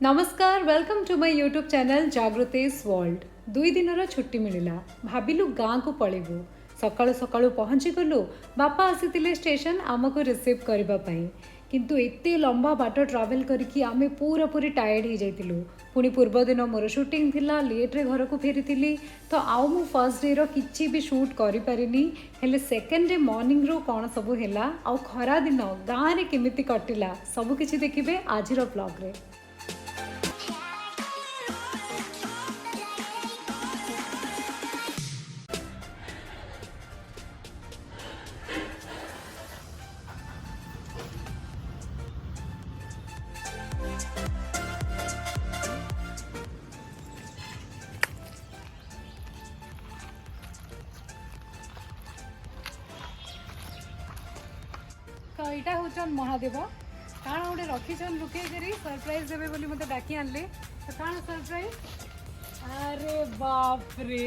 नमस्कार welcome to my YouTube channel Jagritesh world. 2 दिन छुट्टी मिलला भाविलु गाँ को पलैबू। सकाळु सकाळु पहुँची गलु। बापा आसीतिले स्टेशन आमको रिसीव करने किंतु एते लंबा बाट ट्रावेल करके आमे पूरा पूरी टायर्ड हो जाइतिलु। पुणी पूर्व दिन मोर शूटिंग थिला लेट रे घर को फेरी तो आउ मु फर्स्ट डे रो किछि भी शूट करि परिनी। हेले सेकेंड डे मॉर्निंग रो कोन सब हैला आउ खरा दिन गाँ रे केमिति कटिला सब किछि देखिबे आज रो ब्लॉग रे। तो यहाँ हूँ महादेव काण गोटे रखीन लुके सरप्राइज देवे बोली मत डाकी आनले। तो काण सरप्राइज अरे बाप रे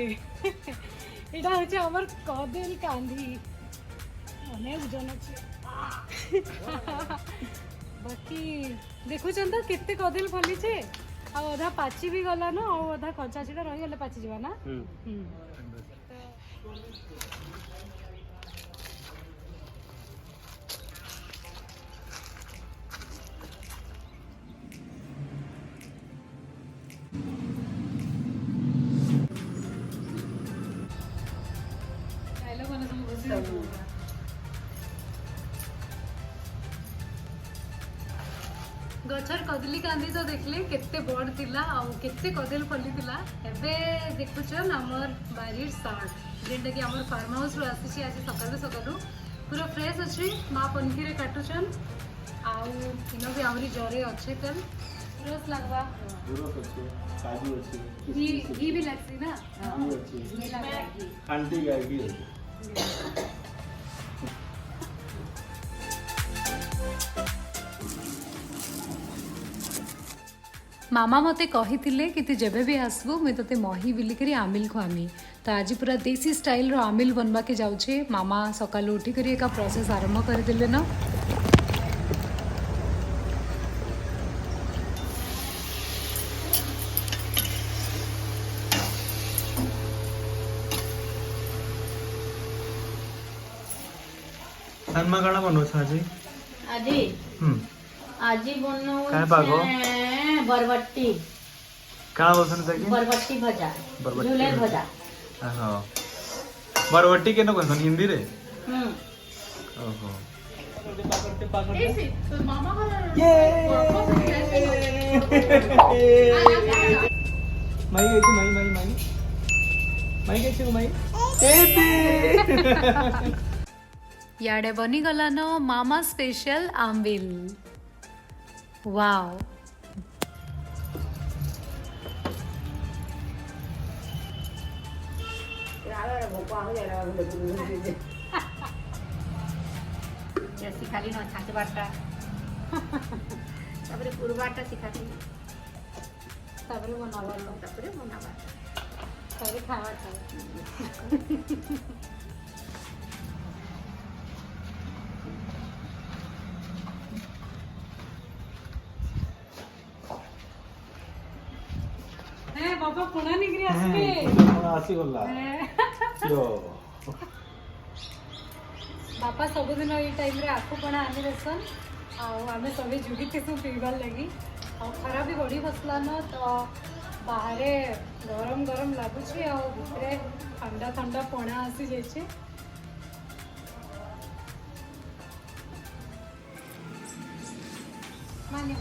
यहाँ हूँ आमर कदेल कांधी अनेक जन अच्छे बाकी देखुन तो केते कदेल फली आधा पाची भी गला न आधा कंचा छीटा रही पाची जावा ना। गछर कदली कांदी तो देखले केते बड़ थिला आउ केते कदल फली थिला। एबे देखुछन हमर बारीर साग जेंटा कि हमर फार्म हाउस रो आसी आज सकाळु सकाळु पूरा फ्रेश अछि। मां पनखी रे काटुछन आउ इनो भी हमरी जरे अच्छे कल रस लागबा रस अछि काजू अछि घी भी लागसी ना घी अछि खांटी गाय भी अछि। मामा मते कही कि जेबे भी आसबू मुझे ते मही बिलिक आमिल खुआमी। तो आज पूरा देसी स्टाइल रो आमिल बनवा के जाऊे। मामा सकाल उठिक एक प्रोसेस आरंभ करदे न। सनमा काना बनोछ आजी आजी आजी बननो काय पागो बरबट्टी का बोसन सकी बरबट्टी भजा झोले भजा। हां बरबट्टी के न कोन हिंदी रे ओहो तो मामा ये माई गई माई माई माई माई गई माई बेबी याडे बनी गला न मामा स्पेशल आंबिल। वाओ शिखाली न छाँचबाटा तापर पूर्वाटा शिखाली तापर बनावा तापर खावा बाबा पुणा निकरी आसबे आसी गला यो बापा सबुदिन ये टाइम रे आखु पणा आनी देसन आमे सभी जुड़ी के पीबार लगी खरा भी बढ़ी बसला न तो बाहर गरम गरम लगुच भितरे ठंडा ठंडा पणा आसी जाइए। माने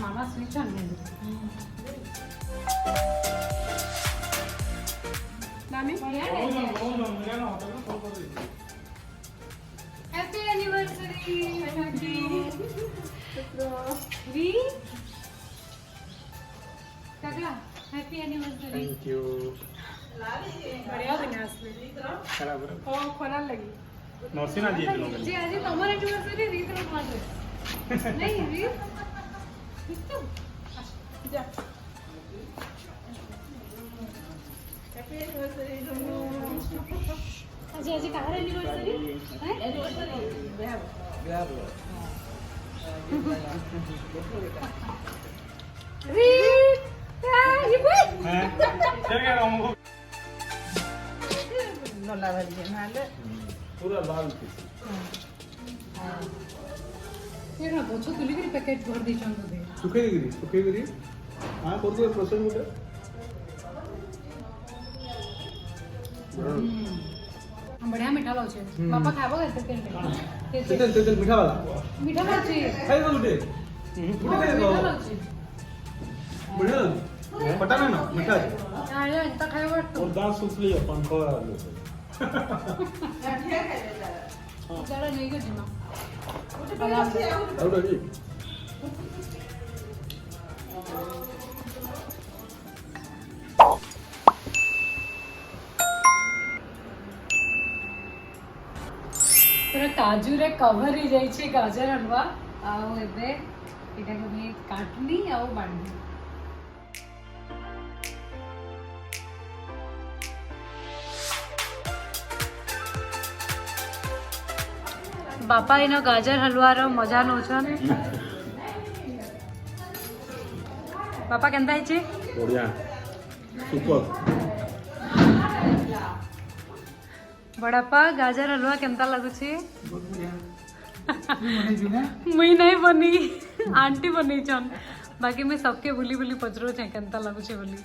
मामा स्विच ऑन कर मामी हैप्पी एनिवर्सरी वी काका हैप्पी एनिवर्सरी थैंक यू बढ़िया दिन आसले खराब ओ खराब लगी नरसिना जी जी आज तमर एनिवर्सरी रीत रो माने नहीं रीत आज आज काହାର एनिवर्सरी पूरा लाल ये ना बोझ तुली कर पैकेट भर दी चंद दे सुखेगिरी हाँ कर दो प्रोसेस होता बढ़िया मीठा लाउछे पापा खाबो केते तेल मीठा वाला मीठा लाउछे खाई दो गुटे गुटे खाई दो मीठा लाउछे बढ़िया पटा ना मीठा है अरे इतना खाइबो और दांत सुखली अपन को जरा नहीं को जिमा आउट जी पूरा काजू रे कवर ही जाई छे गाजर हलवा आउ एबे एटा को भी काटनी आउ बांधी बापा इन गाजर हलवा रो मजा नौछन बापा केंता हिचे बढ़िया सुपर बड़ापा गाजर हलवा केंता लागुछे मुई नहीं बनी आंटी बनी छन बाकी मैं सबके भूली भूली पचरो छे केंता लागुछे बोली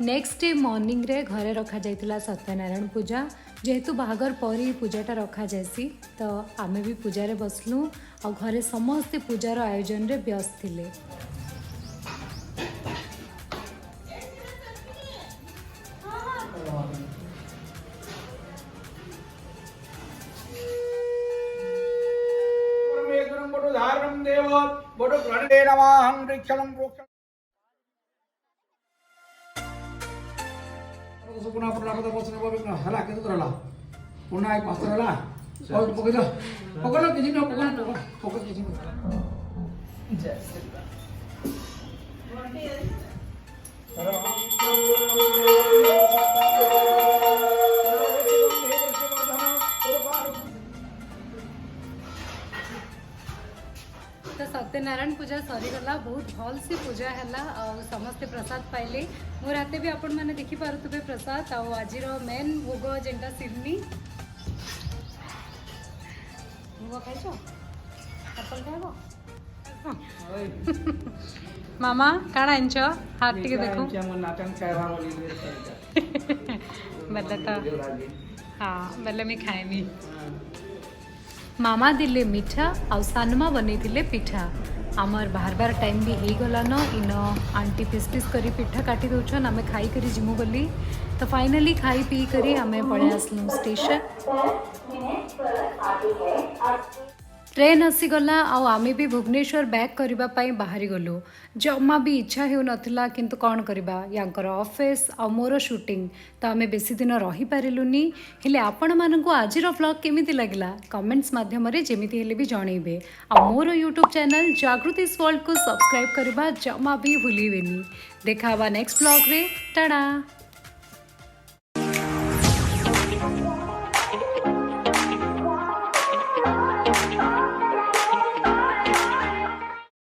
नेक्स्ट डे मॉर्निंग रे घरे रखा जाइतिला सत्यनारायण पूजा जेहेतु बाहागर पर ही पूजाटा रखा जाएसी तो आमे भी पूजा रे बसलु और घरे समस्ते पूजार आयोजन रे व्यस्त थिले पुन्हा पुन्हा हला किती राहिला पुन्हा एक पाच राहिला पकडलं पकडलं किती पकड किती तो सत्यनारायण पूजा सरीगला बहुत भल से पूजा है और समस्ते प्रसाद पाइले मोर हाथे भी आपण मैंने देखी पारुथबे प्रसाद और आज मेन भोग जेनटा सिरनी भोग खाइछो एप्पल खाइबो मामा काଣା आनछ हाथ टिके देखो बल्ले तो हाँ बल्ले मैं खाएमी मामा दिले मीठा आउ सानमा बनेइथिले पिठा आमर बार बार टाइम भी हो गला न इन आंटी पिस पिस करी पिठा काटी दौन आम खाई करी जिमु बोली तो फाइनली खाई पी करी आम पड़े आसलु स्टेशन ट्रेन आसीगला आमे भी भुवनेश्वर बैक करने बाहरी गलु जमा भी इच्छा हो नथिला किंतु कौन करबा यांकर ऑफिस आ मोर शूटिंग तो आमे बेसी दिन रही पारिलुनी हेले आपण मानकु आजिर व्लॉग केमिति लागला कमेंट्स माध्यम रे जेमिति हेले भी जणैबे आ मोर यूट्यूब चैनल जागृतिस वर्ल्ड को सब्सक्राइब करबा जमा भी भूलिबेनी। देखा नेक्स्ट व्लॉग रे टाटा।